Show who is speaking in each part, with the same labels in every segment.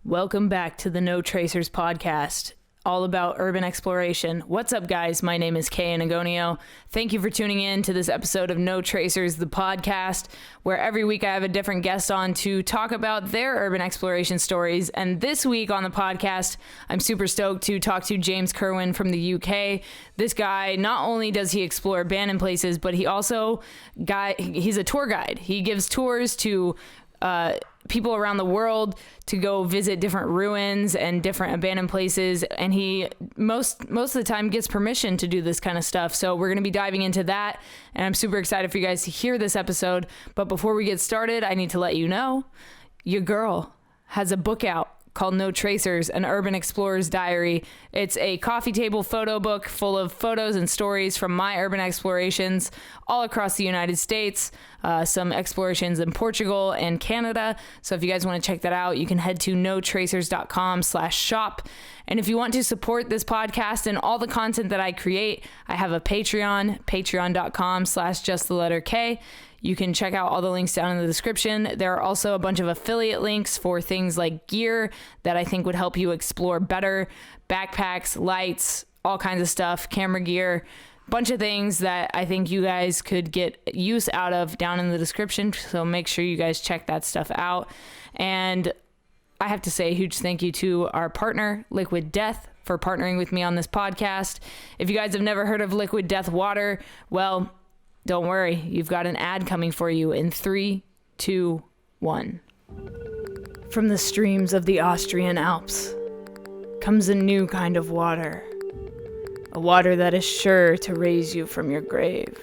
Speaker 1: Welcome back to the No Tracers podcast, all about urban exploration. What's up, guys? My name is Kay Anagonio. Thank you for tuning in to this episode of No Tracers, the podcast, where every week I have a different guest on to talk about their urban exploration stories. And this week on the podcast, I'm super stoked to talk to James Kerwin from the UK. This guy, not only does he explore abandoned places, but he's a tour guide. He gives tours to people around the world to go visit different ruins and different abandoned places, and he most of the time gets permission to do this kind of stuff. So we're going to be diving into that, and I'm super excited for you guys to hear this episode. But before we get started, I need to let you know your girl has a book out called No Tracers, an Urban Explorer's Diary. It's a coffee table photo book full of photos and stories from my urban explorations all across the United States, some explorations in Portugal and Canada. So if you guys want to check that out, you can head to notracers.com/shop. And if you want to support this podcast and all the content that I create, I have a Patreon, patreon.com/justtheletterK. You can check out all the links down in the description. There are also a bunch of affiliate links for things like gear that I think would help you explore better. Backpacks, lights, all kinds of stuff, camera gear, bunch of things that I think you guys could get use out of down in the description. So make sure you guys check that stuff out. And I have to say a huge thank you to our partner, Liquid Death, for partnering with me on this podcast. If you guys have never heard of Liquid Death water, well, don't worry, you've got an ad coming for you in 3, 2, 1. From the streams of the Austrian Alps comes a new kind of water. A water that is sure to raise you from your grave.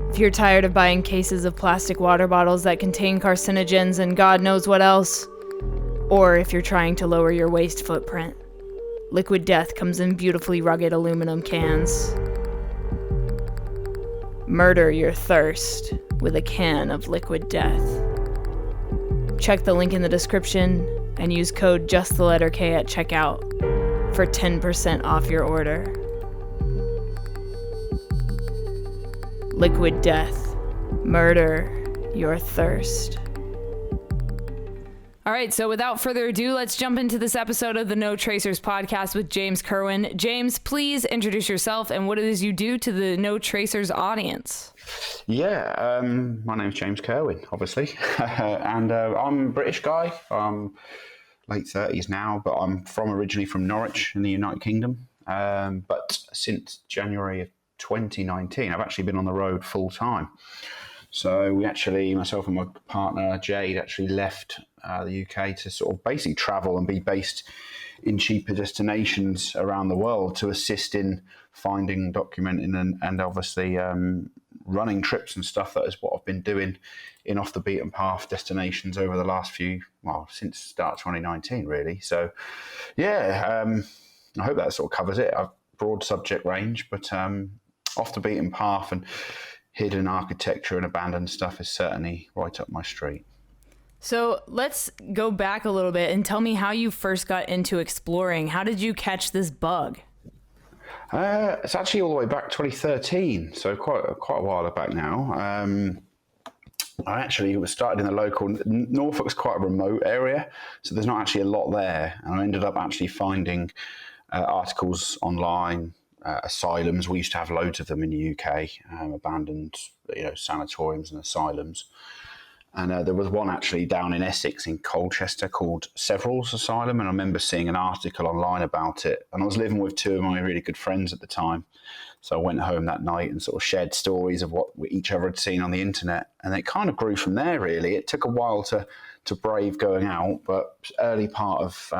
Speaker 1: If you're tired of buying cases of plastic water bottles that contain carcinogens and God knows what else, or if you're trying to lower your waste footprint, Liquid Death comes in beautifully rugged aluminum cans. Murder your thirst with a can of Liquid Death. Check the link in the description and use code JustTheLetterK at checkout for 10% off your order. Liquid Death. Murder your thirst. All right, so without further ado, let's jump into this episode of the No Tracers podcast with James Kerwin. James, please introduce yourself and what it is you do to the No Tracers audience.
Speaker 2: Yeah, my name's James Kerwin, obviously, and I'm a British guy. I'm late 30s now, but I'm originally from Norwich in the United Kingdom. But since January of 2019, I've actually been on the road full time. So myself and my partner Jade actually left the UK to sort of basically travel and be based in cheaper destinations around the world to assist in finding, documenting, and obviously running trips and stuff. That is what I've been doing in off the beaten path destinations over the last since start 2019 really. So yeah, I hope that sort of covers it. A broad subject range, but off the beaten path and hidden architecture and abandoned stuff is certainly right up my street.
Speaker 1: So let's go back a little bit and tell me how you first got into exploring. How did you catch this bug?
Speaker 2: It's actually all the way back 2013, so quite a while back now. I actually was started in the local, Norfolk's quite a remote area, so there's not actually a lot there. And I ended up actually finding articles online, asylums. We used to have loads of them in the UK, abandoned, sanatoriums and asylums. And there was one actually down in Essex in Colchester called Several's Asylum. And I remember seeing an article online about it. And I was living with two of my really good friends at the time. So I went home that night and sort of shared stories of what we each other had seen on the internet. And it kind of grew from there, really. It took a while to brave going out, but early part of,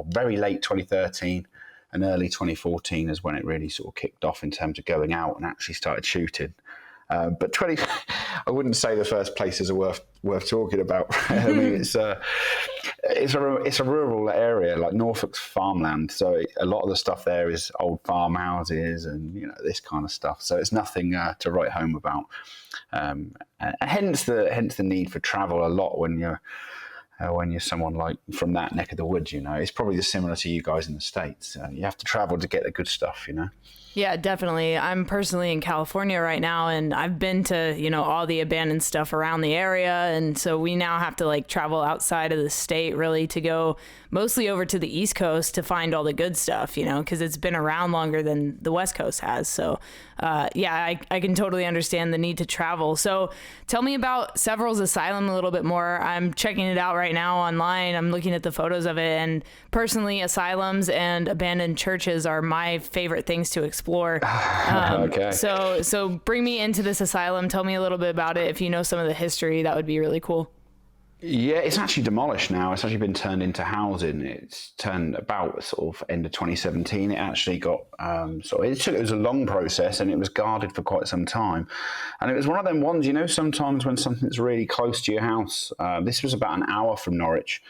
Speaker 2: very late 2013 and early 2014 is when it really sort of kicked off in terms of going out and actually started shooting. But I wouldn't say the first places are worth talking about. I mean, it's a rural area, like Norfolk's farmland, so a lot of the stuff there is old farmhouses and this kind of stuff. So it's nothing to write home about. And hence the need for travel a lot when you're when you're someone like from that neck of the woods. It's probably similar to you guys in the States. You have to travel to get the good stuff.
Speaker 1: Yeah, definitely. I'm personally in California right now, and I've been to, all the abandoned stuff around the area. And so we now have to travel outside of the state really to go mostly over to the East Coast to find all the good stuff, because it's been around longer than the West Coast has. So, I can totally understand the need to travel. So tell me about Several's Asylum a little bit more. I'm checking it out right now online. I'm looking at the photos of it. And personally, asylums and abandoned churches are my favorite things to explore.
Speaker 2: Okay.
Speaker 1: So bring me into this asylum. Tell me a little bit about it. If you know some of the history, that would be really cool.
Speaker 2: Yeah, it's actually demolished now. It's actually been turned into housing. It's turned about sort of end of 2017. It actually got it was a long process, and it was guarded for quite some time. And it was one of them ones, sometimes when something's really close to your house. This was about an hour from Norwich.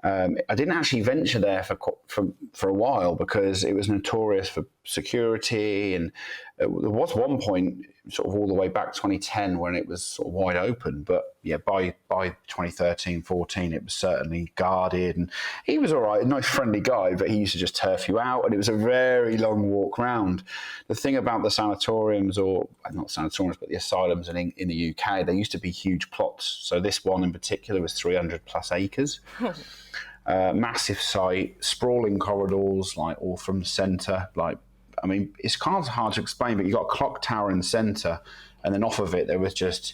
Speaker 2: I didn't actually venture there for a while because it was notorious for security, and there was one point sort of all the way back 2010 when it was sort of wide open. But yeah, by 2013, 14, it was certainly guarded, and he was all right, a nice friendly guy, but he used to just turf you out, and it was a very long walk round. The thing about the sanatoriums, or not sanatoriums, but the asylums in the UK, they used to be huge plots. So this one in particular was 300 plus acres. Massive site, sprawling corridors, all from the centre. It's kind of hard to explain, but you got a clock tower in the centre, and then off of it there was just,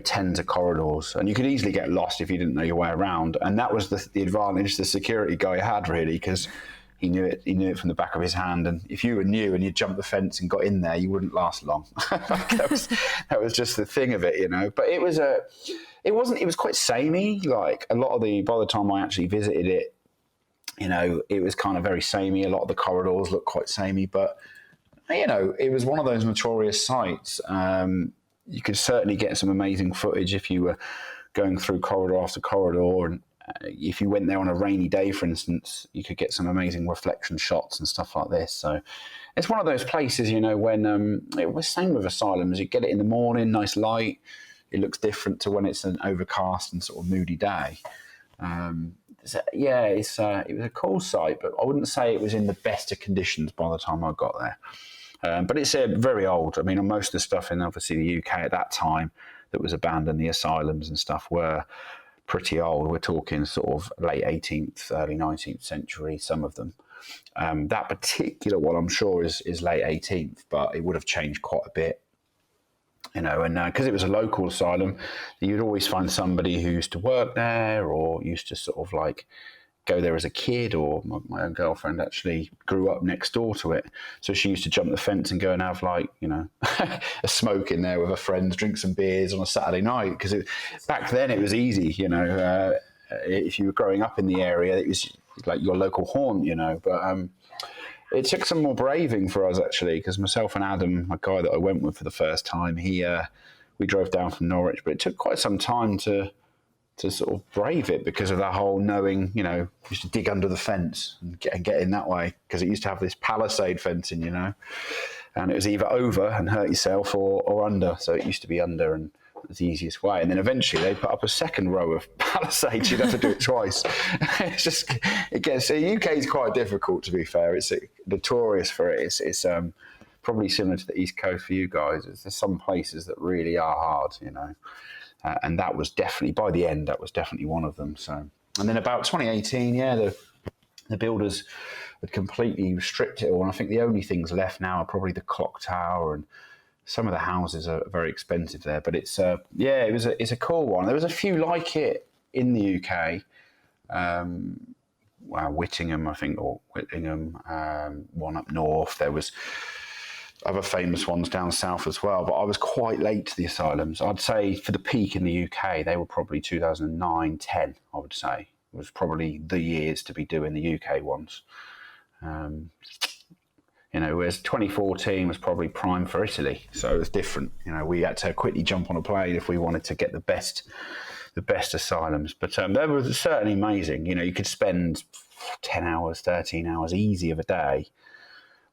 Speaker 2: tens of corridors, and you could easily get lost if you didn't know your way around. And that was the advantage the security guy had, really, because he knew it from the back of his hand. And if you were new and you jumped the fence and got in there, you wouldn't last long. that was just the thing of it, But it was quite samey. By the time I actually visited it, it was kind of very samey. A lot of the corridors looked quite samey, but it was one of those notorious sites. You could certainly get some amazing footage if you were going through corridor after corridor, and if you went there on a rainy day, for instance, you could get some amazing reflection shots and stuff like this. So it's one of those places, when it was same with asylums. You get it in the morning, nice light. It looks different to when it's an overcast and sort of moody day. It was a cool site, but I wouldn't say it was in the best of conditions by the time I got there. But it's very old. Most of the stuff in obviously the UK at that time that was abandoned, the asylums and stuff, were pretty old. We're talking sort of late 18th, early 19th century, some of them. That particular one, I'm sure, is late 18th, but it would have changed quite a bit. And because it was a local asylum, you'd always find somebody who used to work there or used to sort of go there as a kid, or my own girlfriend actually grew up next door to it. So she used to jump the fence and go and have a smoke in there with her friends, drink some beers on a Saturday night. Because back then it was easy, if you were growing up in the area, it was like your local haunt, But it took some more braving for us, actually, because myself and Adam, a guy that I went with for the first time, we drove down from Norwich, but it took quite some time to sort of brave it because of that whole knowing, used to dig under the fence and get in that way, because it used to have this palisade fencing, and it was either over and hurt yourself or under. So it used to be under, and it was the easiest way. And then eventually they put up a second row of palisades. You'd have to do it twice. The UK is quite difficult, to be fair. It's notorious for it. It's probably similar to the East Coast for you guys. There's some places that really are hard, and that was definitely, by the end, that was definitely one of them. So, and then about 2018, the builders had completely stripped it all, and I think the only things left now are probably the clock tower, and some of the houses are very expensive there. But it's a cool one. There was a few like it in the UK. Whittingham, I think, or Whittingham, one up north. There was other famous ones down south as well, but I was quite late to the asylums. I'd say for the peak in the UK, they were probably 2009, 10, I would say. It was probably the years to be doing the UK ones. Whereas 2014 was probably prime for Italy, so it was different. We had to quickly jump on a plane if we wanted to get the best asylums. But they were certainly amazing. You could spend 10 hours, 13 hours easy of a day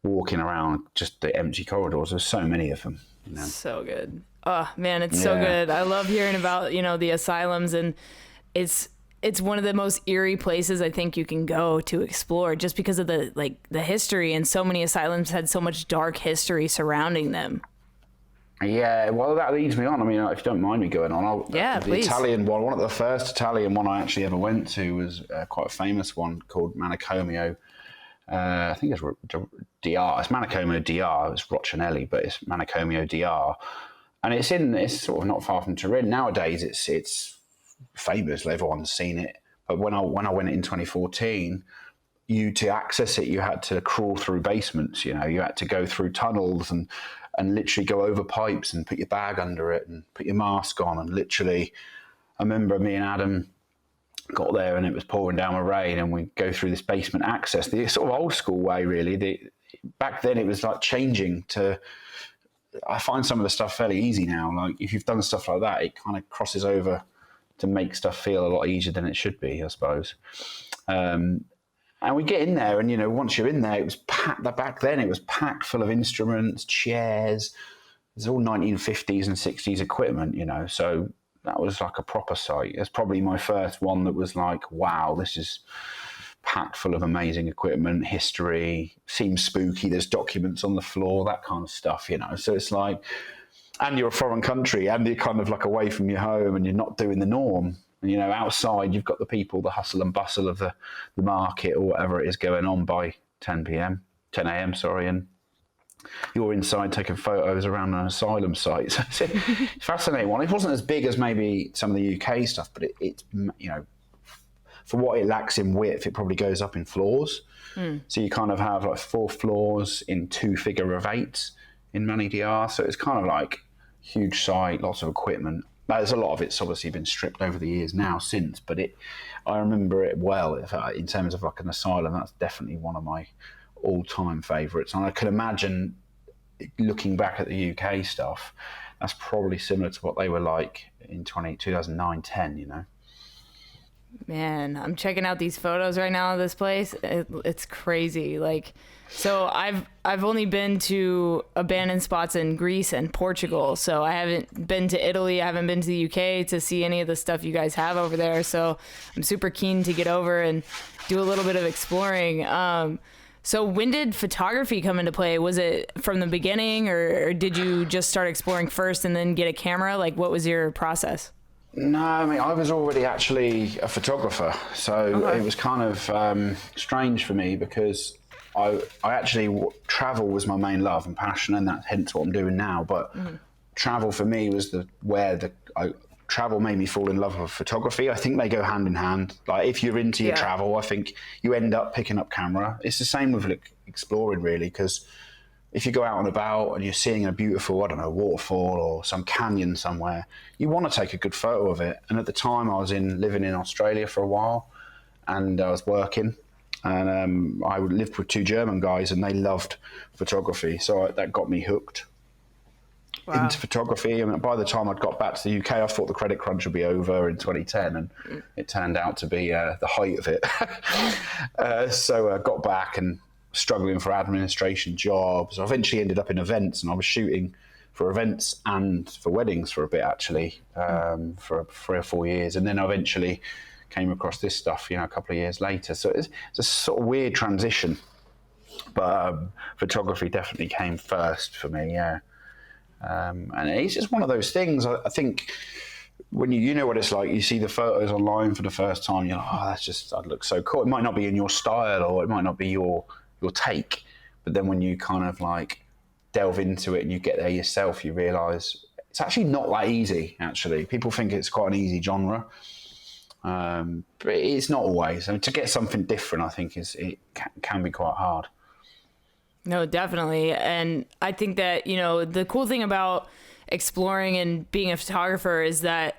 Speaker 2: walking around just the empty corridors. There's so many of them.
Speaker 1: So good. Oh man, it's so good. I love hearing about the asylums, and it's it's one of the most eerie places I think you can go to explore, just because of the history, and so many asylums had so much dark history surrounding them.
Speaker 2: Yeah, well, that leads me on. I mean, if you don't mind me going on, the
Speaker 1: please.
Speaker 2: Italian one of the first Italian one I actually ever went to was quite a famous one called Manicomio. I think it's DR. It's Manicomio DR. It's Roccinelli, but it's Manicomio DR, and it's sort of not far from Turin. Nowadays, it's famous. Everyone's seen it. But when I went in 2014, to access it, you had to crawl through basements. You had to go through tunnels and literally go over pipes and put your bag under it and put your mask on. And literally, I remember me and Adam got there and it was pouring down with rain, and we go through this basement access, the sort of old school way, really. Back then it was like changing to, I find some of the stuff fairly easy now. Like if you've done stuff like that, it kind of crosses over to make stuff feel a lot easier than it should be, I suppose. And we get in there, and once you're in there, it was packed. Back then, it was packed full of instruments, chairs. It's all 1950s and 60s equipment, So that was like a proper site. It's probably my first one that was like, wow, this is packed full of amazing equipment, history. Seems spooky. There's documents on the floor, that kind of stuff, So it's like, and you're a foreign country, and you're kind of like away from your home, and you're not doing the norm. Outside, you've got the people, the hustle and bustle of the market or whatever it is going on by 10 a.m., and you're inside taking photos around an asylum site. So it's a fascinating one. It wasn't as big as maybe some of the UK stuff, but it's for what it lacks in width, it probably goes up in floors. So you kind of have like 4 floors in 2 figure of 8 in Mani DR. So it's kind of like huge site, lots of equipment. There's a lot of it's obviously been stripped over the years now since, but I remember it well. In terms of like an asylum, that's definitely one of my all-time favourites. And I can imagine, looking back at the UK stuff, that's probably similar to what they were like in 2009-10,
Speaker 1: Man, I'm checking out these photos right now of this place. It's crazy. So I've only been to abandoned spots in Greece and Portugal. So I haven't been to Italy. I haven't been to the UK to see any of the stuff you guys have over there. So I'm super keen to get over and do a little bit of exploring. So when did photography come into play? Was it from the beginning, or did you just start exploring first and then get a camera? What was your process?
Speaker 2: No, I mean, I was already actually a photographer. So It was kind of strange for me because I actually, travel was my main love and passion, and that's hence what I'm doing now. But travel for me was travel made me fall in love with photography. I think they go hand in hand. Like if you're into your travel, I think you end up picking up camera. It's the same with exploring, really, because if you go out and about and you're seeing a beautiful, I don't know, waterfall or some canyon somewhere, you want to take a good photo of it. And at the time I was living in Australia for a while, and I was working, and I lived with 2 German guys, and they loved photography. So that got me hooked into photography. And by the time I'd got back to the UK, I thought the credit crunch would be over in 2010, and it turned out to be the height of it. So I got back and struggling for administration jobs. I eventually ended up in events, and I was shooting for events and for weddings for a bit, actually, for 3 or 4 years. And then I eventually came across this stuff, a couple of years later. So it's a sort of weird transition. But photography definitely came first for me, yeah. And it's just one of those things, I think, when you know what it's like, you see the photos online for the first time, you're like, that looks so cool. It might not be in your style, or it might not be your take, but then when you kind of delve into it and you get there yourself, you realise it's actually not that easy. Actually, people think it's quite an easy genre, but it's not always. I mean, to get something different, I think it can be quite hard.
Speaker 1: No, definitely. And I think that, the cool thing about exploring and being a photographer is that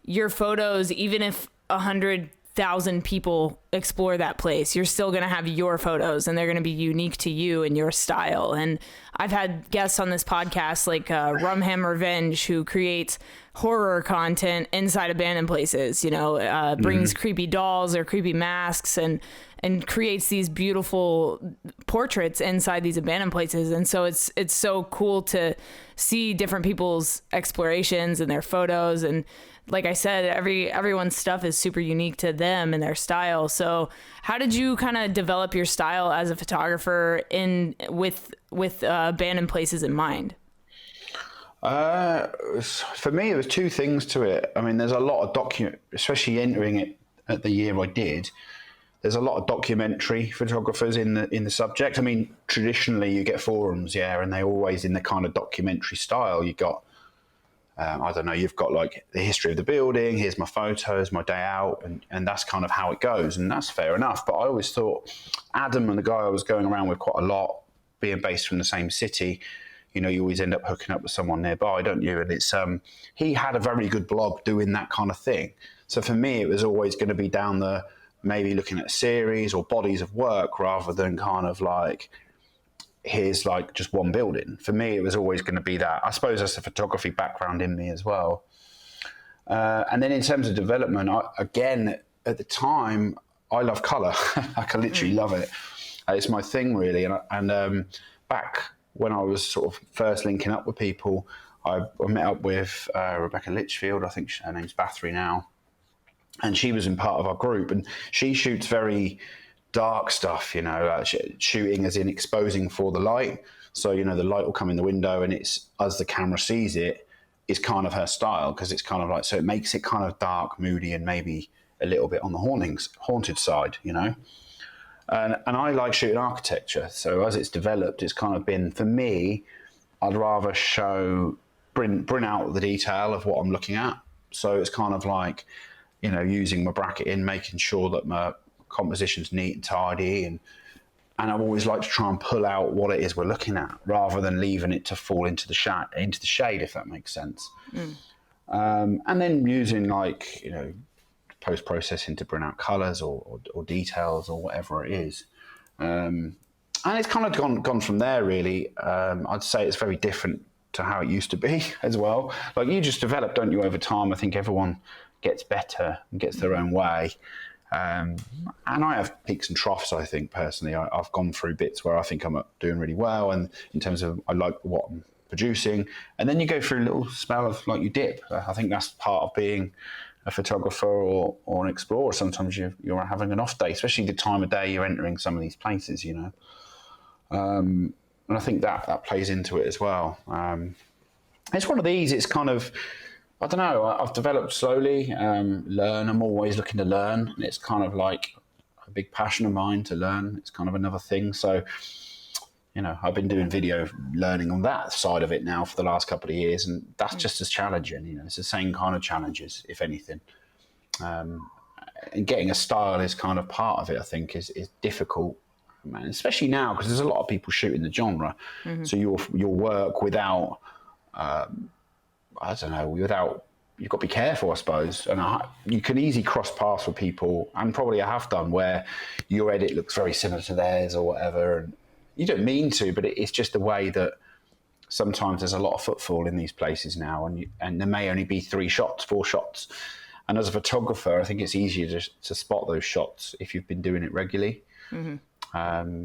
Speaker 1: your photos, even if 100,000 people explore that place, you're still going to have your photos, and they're going to be unique to you and your style. And I've had guests on this podcast like Rumham Revenge, who creates horror content inside abandoned places, brings creepy dolls or creepy masks and creates these beautiful portraits inside these abandoned places. And so it's so cool to see different people's explorations and their photos. And like I said, everyone's stuff is super unique to them and their style. So how did you kind of develop your style as a photographer with abandoned places in mind?
Speaker 2: For me, there was two things to it. I mean, there's a lot of especially entering it at the year I did. There's a lot of documentary photographers in the subject. I mean, traditionally you get forums, and they're always in the kind of documentary style. You got, I don't know, you've got like the history of the building. Here's my photos, my day out, and that's kind of how it goes, and that's fair enough. But I always thought Adam and the guy I was going around with quite a lot, being based from the same city. You always end up hooking up with someone nearby, don't you? And it's he had a very good blog doing that kind of thing. So for me, it was always going to be down the maybe looking at a series or bodies of work rather than kind of like here's like just one building. For me, it was always going to be that. I suppose that's the photography background in me as well. And then in terms of development, again at the time, I love color. I can literally love it. It's my thing really. And back when I was sort of first linking up with people, I met up with Rebecca Litchfield. I think her name's Bathory now. And she was in part of our group. And she shoots very dark stuff, shooting as in exposing for the light. So, the light will come in the window and it's, as the camera sees it, is kind of her style because it's kind of like, so it makes it kind of dark, moody, and maybe a little bit on the haunted side, And I like shooting architecture. So as it's developed, it's kind of been, for me, I'd rather bring out the detail of what I'm looking at. So it's kind of like, using my bracketing, making sure that my composition's neat and tidy. And I've always liked to try and pull out what it is we're looking at rather than leaving it to fall into the shade, if that makes sense. And then using post-processing to bring out colours or details or whatever it is. And it's kind of gone from there, really. I'd say it's very different to how it used to be as well. Like you just develop, don't you, over time. I think everyone gets better and gets their own way. And I have peaks and troughs, I think, personally. I've gone through bits where I think I'm doing really well, and in terms of I like what I'm producing. And then you go through a little spell of you dip. I think that's part of being a photographer or an explorer. Sometimes you're having an off day, especially the time of day you're entering some of these places, And I think that plays into it as well. It's one of these, it's kind of, I don't know, I've developed slowly, learn. I'm always looking to learn. And it's kind of like a big passion of mine to learn. It's kind of another thing. So, I've been doing video learning on that side of it now for the last couple of years, and that's just as challenging. It's the same kind of challenges, if anything. And getting a style is kind of part of it, I think, is difficult, especially now because there's a lot of people shooting the genre. So your work without, you've got to be careful, I suppose. And you can easily cross paths with people, and probably I have done, where your edit looks very similar to theirs or whatever, and you don't mean to, but it's just the way that sometimes there's a lot of footfall in these places now, and there may only be 3 shots, 4 shots. And as a photographer, I think it's easier to spot those shots if you've been doing it regularly. And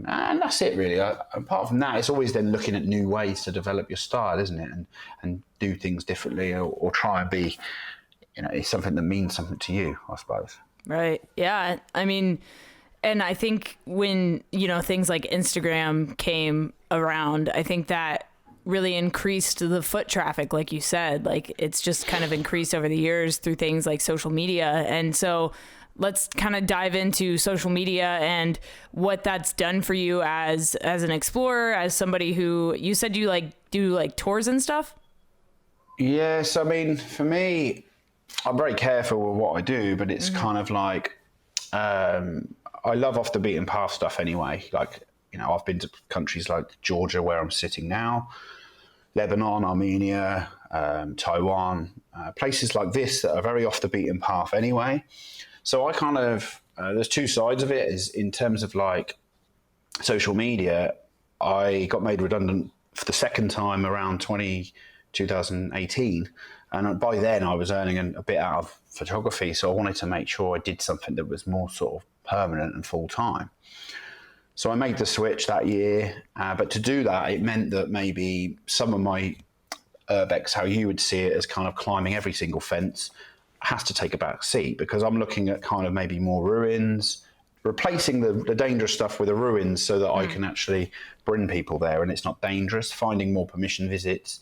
Speaker 2: that's it, really. Apart from that, it's always then looking at new ways to develop your style, isn't it? And do things differently or try and be, it's something that means something to you, I suppose.
Speaker 1: Right. Yeah. I mean, and I think when, things like Instagram came around, I think that really increased the foot traffic, like you said. Like, it's just kind of increased over the years through things like social media. And so let's kind of dive into social media and what that's done for you as an explorer, as somebody who, you said you do tours and stuff?
Speaker 2: Yes. I mean, for me, I'm very careful with what I do, but it's kind of like, I love off the beaten path stuff anyway. I've been to countries like Georgia, where I'm sitting now, Lebanon, Armenia, Taiwan, places like this that are very off the beaten path anyway. So I kind of, there's two sides of it. Is in terms of social media, I got made redundant for the second time around 2018. And by then I was earning a bit out of photography. So I wanted to make sure I did something that was more sort of permanent and full time. So I made the switch that year. But to do that, it meant that maybe some of my urbex, how you would see it as kind of climbing every single fence, has to take a back seat, because I'm looking at kind of maybe more ruins, replacing the dangerous stuff with the ruins so that I can actually bring people there and it's not dangerous, finding more permission visits,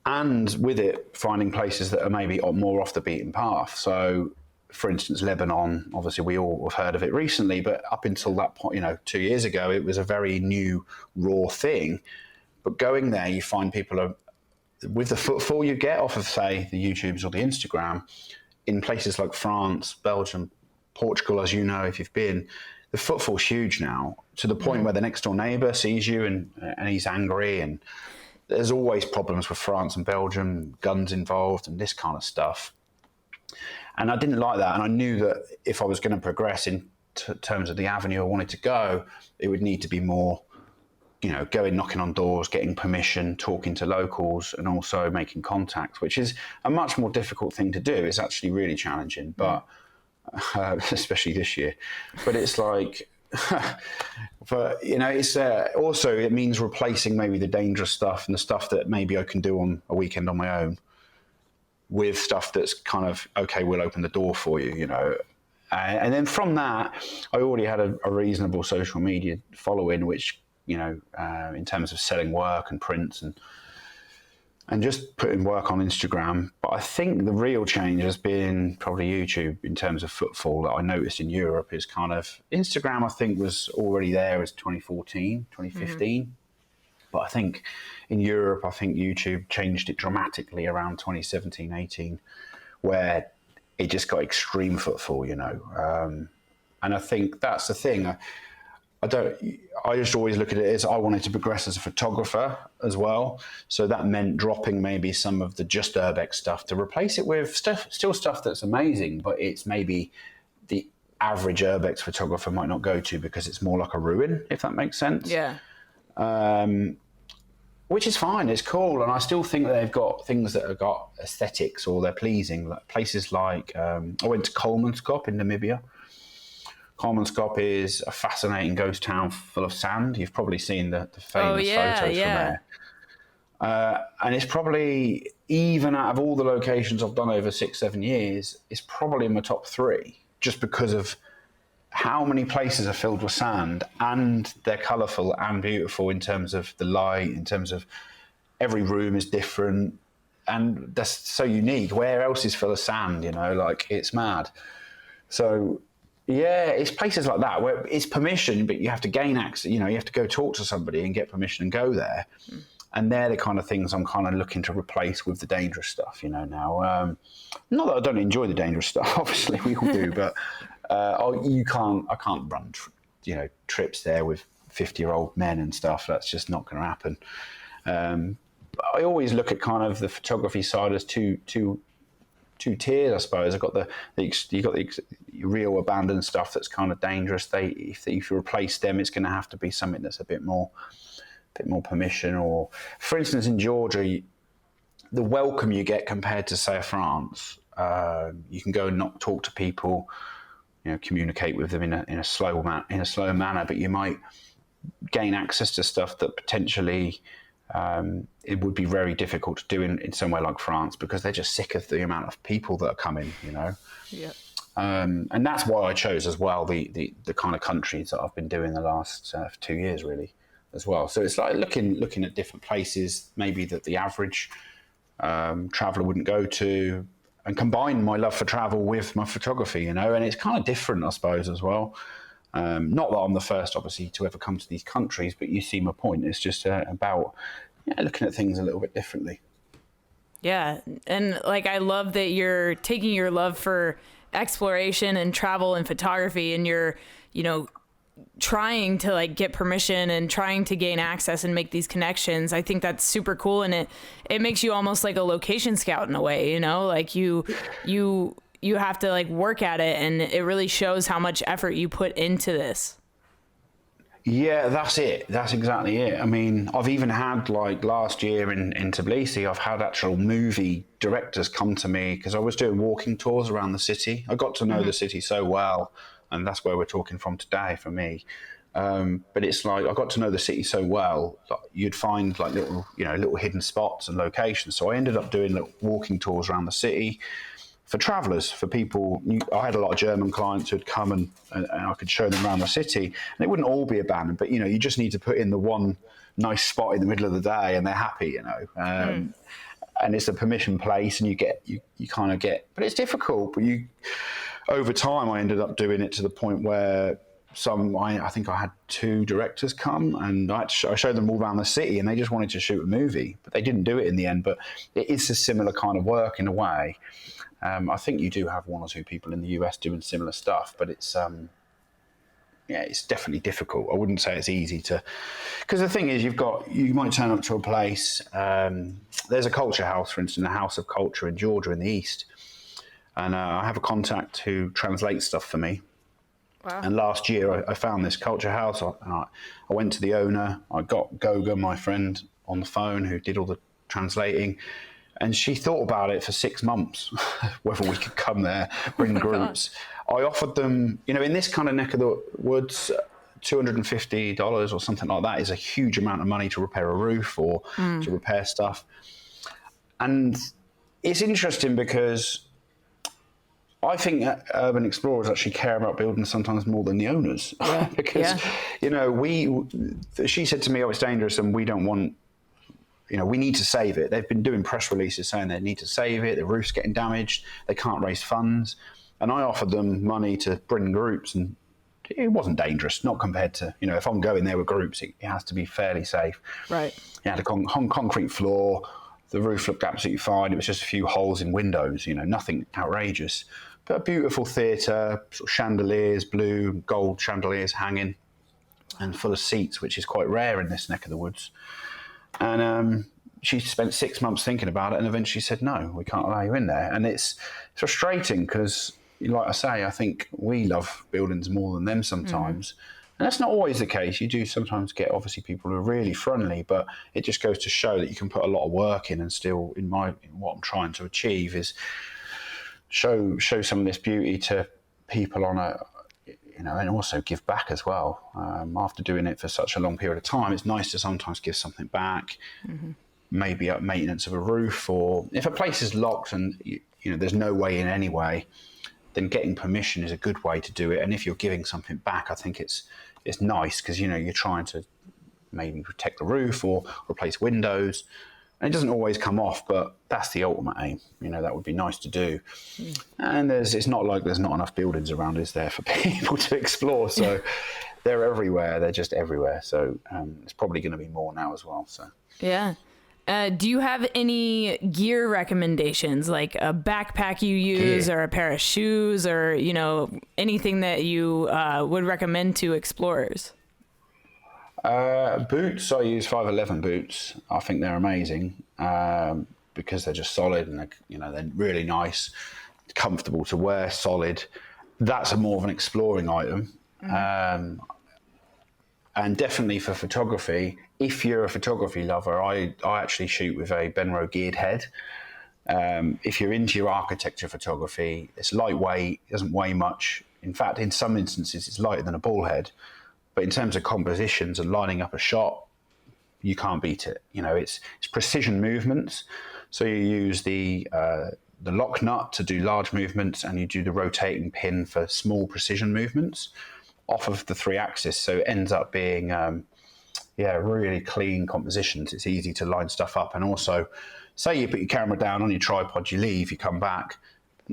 Speaker 2: and with it, finding places that are maybe more off the beaten path. So, for instance, Lebanon, obviously we all have heard of it recently, but up until that point, 2 years ago, it was a very new, raw thing. But going there, you find people are, with the footfall you get off of, say, the YouTubes or the Instagram, in places like France, Belgium, Portugal, as you know, if you've been, the footfall's huge now, to the point where the next door neighbour sees you and he's angry, and there's always problems with France and Belgium, guns involved and this kind of stuff. And I didn't like that. And I knew that if I was going to progress in terms of the avenue I wanted to go, it would need to be more, going knocking on doors, getting permission, talking to locals, and also making contacts, which is a much more difficult thing to do. It's actually really challenging, but especially this year. But it's like, but it's also, it means replacing maybe the dangerous stuff and the stuff that maybe I can do on a weekend on my own with stuff that's kind of, okay, we'll open the door for you, and then from that, I already had a reasonable social media following, which, in terms of selling work and prints and just putting work on Instagram. But I think the real change has been probably YouTube in terms of footfall that I noticed in Europe. Is kind of Instagram, I think, was already there as 2014, 2015. But I think in Europe, I think YouTube changed it dramatically around 2017, 18, where it just got extreme footfall, and I think that's the thing. I just always look at it as I wanted to progress as a photographer as well. So that meant dropping maybe some of the just urbex stuff to replace it with still stuff that's amazing, but it's maybe the average urbex photographer might not go to because it's more like a ruin, if that makes sense.
Speaker 1: Yeah.
Speaker 2: Which is fine, it's cool. And I still think that they've got things that have got aesthetics or they're pleasing. Like places like, I went to Kolmanskop in Namibia. Kolmanskop is a fascinating ghost town full of sand. You've probably seen the famous photos from there. And it's probably, even out of all the locations I've done over 6-7 years, it's probably in my top 3, just because of how many places are filled with sand, and they're colourful and beautiful in terms of the light, in terms of every room is different, and that's so unique. Where else is full of sand, it's mad. So yeah, it's places like that where it's permission, but you have to gain access. You have to go talk to somebody and get permission and go there. And they're the kind of things I'm kind of looking to replace with the dangerous stuff, now. Not that I don't enjoy the dangerous stuff, obviously we all do, but I can't run, trips there with 50-year-old men and stuff. That's just not going to happen. I always look at kind of the photography side as two tiers, I suppose. I've got the real abandoned stuff that's kind of dangerous. If you replace them, it's going to have to be something that's a bit more permission. Or, for instance, in Georgia, the welcome you get compared to, say, France, you can go and not talk to people, communicate with them in a slow manner, but you might gain access to stuff that potentially it would be very difficult to do in somewhere like France, because they're just sick of the amount of people that are coming,
Speaker 1: Yeah.
Speaker 2: And that's why I chose as well the kind of countries that I've been doing the last 2 years, really, as well. So it's like looking at different places, maybe that the average traveller wouldn't go to, and combine my love for travel with my photography, and it's kind of different, I suppose, as well. Not that I'm the first, obviously, to ever come to these countries, but you see my point. It's just about looking at things a little bit differently.
Speaker 1: Yeah. And I love that you're taking your love for exploration and travel and photography, and you're, trying to get permission and trying to gain access and make these connections. I think that's super cool. And it makes you almost like a location scout in a way, you have to work at it, and it really shows how much effort you put into this.
Speaker 2: Yeah, that's it. That's exactly it. I mean, I've even had like last year in Tbilisi, I've had actual movie directors come to me because I was doing walking tours around the city. I got to know the city so well, and that's where we're talking from today for me. But it's like I got to know the city so well, like you'd find like little hidden spots and locations. So I ended up doing little walking tours around the city for travellers, for people. I had a lot of German clients who'd come and I could show them around the city, and it wouldn't all be abandoned, but you just need to put in the one nice spot in the middle of the day, and they're happy. And it's a permission place, and you kind of get, but it's difficult. But over time, I ended up doing it to the point where I think I had 2 directors come, and I showed them all around the city, and they just wanted to shoot a movie, but they didn't do it in the end. But it is a similar kind of work in a way. I think you do have 1 or 2 people in the US doing similar stuff, but it's definitely difficult. I wouldn't say it's easy because the thing is, you might turn up to a place. There's a culture house, for instance, a house of culture in Georgia in the east, and I have a contact who translates stuff for me.
Speaker 1: Wow.
Speaker 2: And last year I found this culture house. I went to the owner. I got Goga, my friend, on the phone who did all the translating. And she thought about it for 6 months, whether we could come there, bring groups. God. I offered them, in this kind of neck of the woods, $250 or something like that is a huge amount of money to repair a roof or to repair stuff. And it's interesting because I think urban explorers actually care about buildings sometimes more than the owners.
Speaker 1: Yeah.
Speaker 2: Because, she said to me, it's dangerous and we don't want, we need to save it. They've been doing press releases saying they need to save it. The roof's getting damaged. They can't raise funds. And I offered them money to bring groups, and it wasn't dangerous, not compared to, if I'm going there with groups, it has to be fairly safe.
Speaker 1: Right.
Speaker 2: It had a concrete floor. The roof looked absolutely fine. It was just a few holes in windows, nothing outrageous. But a beautiful theatre, sort of chandeliers, blue, gold chandeliers hanging, and full of seats, which is quite rare in this neck of the woods. And she spent 6 months thinking about it and eventually said, no, we can't allow you in there. And it's frustrating because, like I say, I think we love buildings more than them sometimes. And that's not always the case. You do sometimes get, obviously, people who are really friendly, but it just goes to show that you can put a lot of work in and still, in what I'm trying to achieve is show some of this beauty to people on a, and also give back as well. After doing it for such a long period of time, it's nice to sometimes give something back, maybe maintenance of a roof, or if a place is locked and there's no way in anyway, then getting permission is a good way to do it. And if you're giving something back, I think it's nice because you're trying to maybe protect the roof or replace windows. And it doesn't always come off, but that's the ultimate aim. That would be nice to do. And it's not like there's not enough buildings around, is there, for people to explore? So they're everywhere. They're just everywhere. So it's probably going to be more now as well. So
Speaker 1: yeah. Do you have any gear recommendations, like a backpack you use or a pair of shoes or, anything that you would recommend to explorers?
Speaker 2: Boots, I use 511 boots. I think they're amazing because they're just solid and they're really nice, comfortable to wear, solid. That's more of an exploring item. And definitely for photography, if you're a photography lover, I actually shoot with a Benro geared head. If you're into your architecture photography, it's lightweight, it doesn't weigh much. In fact, in some instances, it's lighter than a ball head. But in terms of compositions and lining up a shot, you can't beat it. It's precision movements. So you use the lock nut to do large movements, and you do the rotating pin for small precision movements off of the 3 axis. So it ends up being, really clean compositions. It's easy to line stuff up. And also, say you put your camera down on your tripod, you leave, you come back,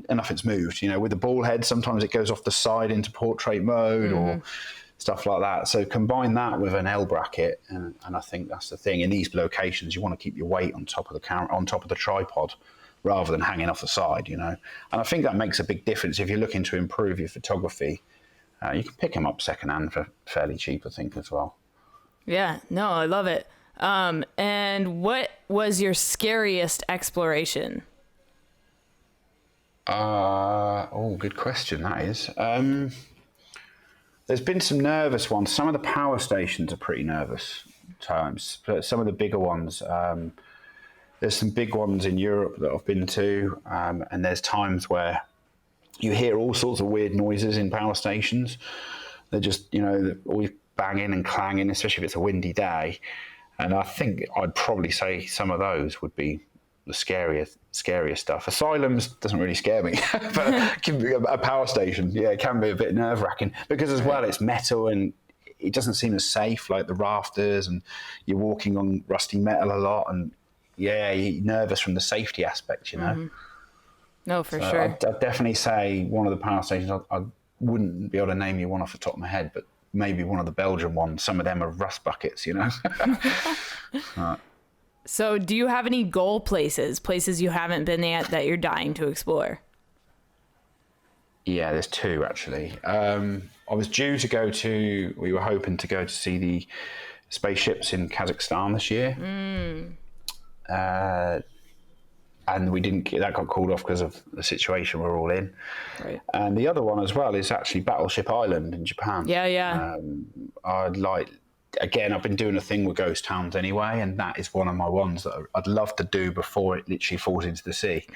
Speaker 2: and nothing's moved. With the ball head, sometimes it goes off the side into portrait mode or stuff like that. So combine that with an L bracket, and I think that's the thing. In these locations, you want to keep your weight on top of the camera, on top of the tripod, rather than hanging off the side, And I think that makes a big difference if you're looking to improve your photography. You can pick them up secondhand for fairly cheap, I think, as well. Yeah,
Speaker 1: no, I love it. And what was your scariest exploration?
Speaker 2: Good question, that is. there's been some nervous ones. Some of the power stations are pretty nervous times, but some of the bigger ones, there's some big ones in Europe that I've been to, and there's times where you hear all sorts of weird noises in power stations. They're just, they're always banging and clanging, especially if it's a windy day. And I think I'd probably say some of those would be the scariest stuff. Asylums doesn't really scare me, but a power station, it can be a bit nerve-wracking because as well it's metal and it doesn't seem as safe, like the rafters, and you're walking on rusty metal a lot, and you're nervous from the safety aspect,
Speaker 1: Mm-hmm. No, for sure.
Speaker 2: I'd definitely say one of the power stations. I wouldn't be able to name you one off the top of my head, but maybe one of the Belgian ones. Some of them are rust buckets,
Speaker 1: So do you have any goal places you haven't been at that you're dying to explore?
Speaker 2: Yeah, there's two actually. I was due to we were hoping to go to see the spaceships in Kazakhstan this year. And we didn't. That got called off because of the situation we're all in.
Speaker 1: Right.
Speaker 2: And the other one as well is actually Battleship Island in Japan.
Speaker 1: Yeah.
Speaker 2: Again, I've been doing a thing with ghost towns anyway, and that is one of my ones that I'd love to do before it literally falls into the sea.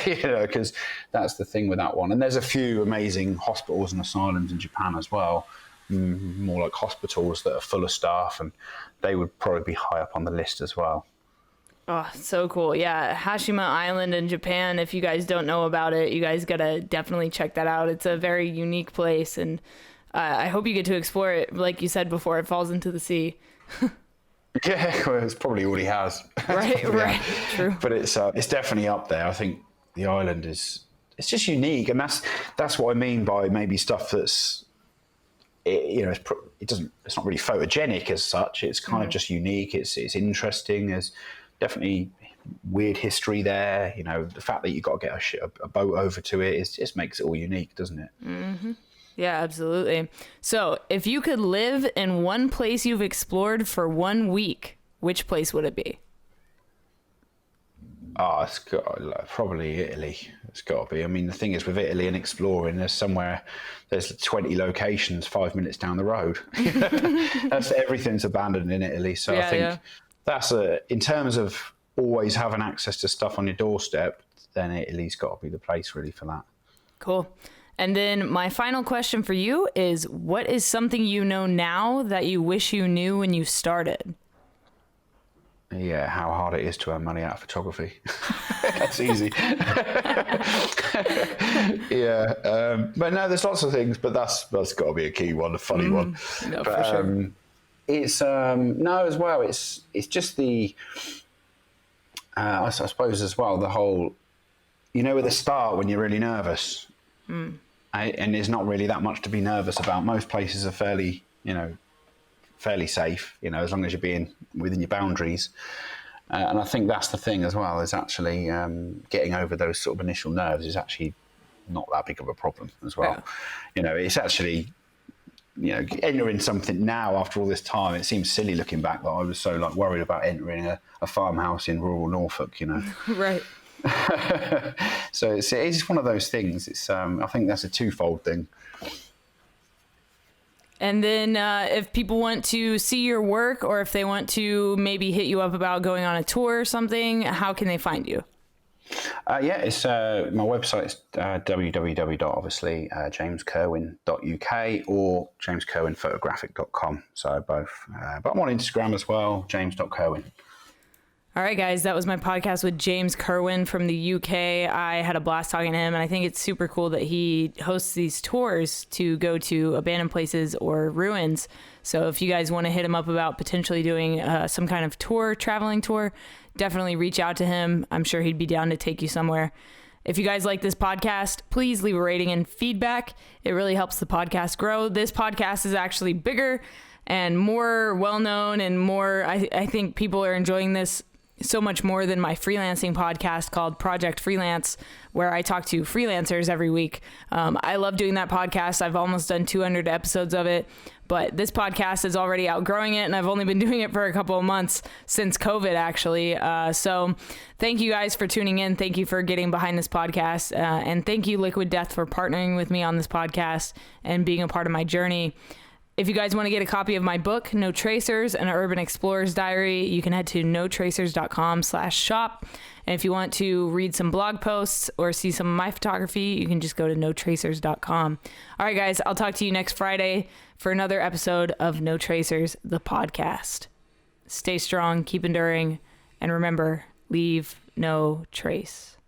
Speaker 2: Because that's the thing with that one. And there's a few amazing hospitals and asylums in Japan as well, more like hospitals that are full of staff, and they would probably be high up on the list as well.
Speaker 1: Oh, so cool. Yeah, Hashima Island in Japan, if you guys don't know about it, you guys got to definitely check that out. It's a very unique place, and I hope you get to explore it, like you said, before it falls into the sea.
Speaker 2: Yeah, well, it's probably all he has.
Speaker 1: Right, true.
Speaker 2: But it's definitely up there. I think the island it's just unique, and that's what I mean by maybe stuff that's, it's not really photogenic as such. It's kind of just unique. It's interesting. There's definitely weird history there. The fact that you've got to get a boat over to it just makes it all unique, doesn't it?
Speaker 1: Mm-hmm. Yeah, absolutely. So if you could live in one place you've explored for 1 week, which place would it be?
Speaker 2: It's probably Italy. It's got to be. I mean, the thing is with Italy and exploring, there's 20 locations 5 minutes down the road. Everything's abandoned in Italy. So I think that's in terms of always having access to stuff on your doorstep, then Italy's got to be the place really for that.
Speaker 1: Cool. And then my final question for you is, what is something you know now that you wish you knew when you started?
Speaker 2: Yeah, how hard it is to earn money out of photography. That's easy. But no, there's lots of things, but that's got to be a key one, a funny one.
Speaker 1: No,
Speaker 2: but,
Speaker 1: for sure.
Speaker 2: It's as well. It's just the I suppose as well the whole, at the start when you're really nervous, and there's not really that much to be nervous about. Most places are fairly safe, as long as you're being within your boundaries. And I think that's the thing as well, is actually getting over those sort of initial nerves is actually not that big of a problem as well. Yeah. It's actually, entering something now after all this time, it seems silly looking back that I was so worried about entering a farmhouse in rural Norfolk,
Speaker 1: Right.
Speaker 2: So it's one of those things. It's I think that's a twofold thing.
Speaker 1: And then if people want to see your work, or if they want to maybe hit you up about going on a tour or something, how can they find you?
Speaker 2: It's my website is www.jameskerwin.uk or jameskerwinphotographic.com. So both. But I'm on Instagram as well, james.kerwin.
Speaker 1: All right, guys, that was my podcast with James Kerwin from the UK. I had a blast talking to him, and I think it's super cool that he hosts these tours to go to abandoned places or ruins. So if you guys want to hit him up about potentially doing some kind of traveling tour, definitely reach out to him. I'm sure he'd be down to take you somewhere. If you guys like this podcast, please leave a rating and feedback. It really helps the podcast grow. This podcast is actually bigger and more well-known, and more, I think people are enjoying this so much more than my freelancing podcast called Project Freelance, where I talk to freelancers every week. I love doing that podcast. I've almost done 200 episodes of it, but this podcast is already outgrowing it, and I've only been doing it for a couple of months since COVID, actually. So thank you guys for tuning in. Thank you for getting behind this podcast. And thank you, Liquid Death, for partnering with me on this podcast and being a part of my journey. If you guys want to get a copy of my book, No Tracers, an Urban Explorer's Diary, you can head to notracers.com/shop. And if you want to read some blog posts or see some of my photography, you can just go to notracers.com. All right, guys, I'll talk to you next Friday for another episode of No Tracers, the podcast. Stay strong, keep enduring, and remember, leave no trace.